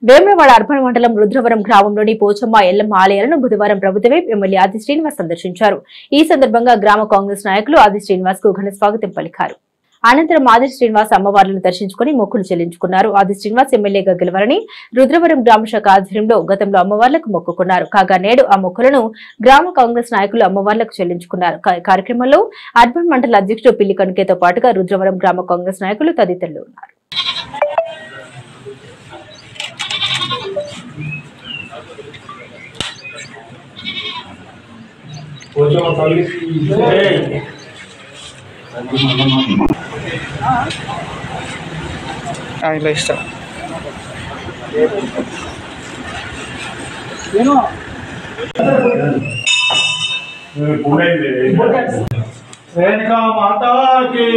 Vemulawada urban మండలం రుద్రవరం గ్రామంలోని పోచమ్మ ఎల్లమ్మ ఆలయాలను బుధవారం ప్రభుత్వ ఎమ్మెల్యే ఆది శ్రీనివాస్ సందర్శించారు. ఈ సందర్భంగా గ్రామ కాంగ్రెస్ నాయకులు ఆది శ్రీనివాస్ కు ఘన స్వాగతం పలికారు. అనంతరం ఆది శ్రీనివాస్ అమ్మవార్లను దర్శించుకుని మొక్కులు చెల్లించుకున్నారు. ఆది శ్రీనివాస్ ఎమ్మెల్యేగా గెలవాలని రుద్రవరం గ్రామ శాఖ ఆధ్వర్యంలో గతంలో అమ్మవార్లకు మొక్కుకున్నారు. కాగా నేడు ఆ మొక్కులను గ్రామ కాంగ్రెస్ నాయకులు అమ్మవార్లకు చెల్లించుకున్నారు. కార్యక్రమంలో అర్బన్ మండల అధ్యక్షుడు పిల్లి కణికేతో పాటుగా రుద్రవరం గ్రామ కాంగ్రెస్ నాయకులు తదితరులు ఉన్నారు. रेणुका माता की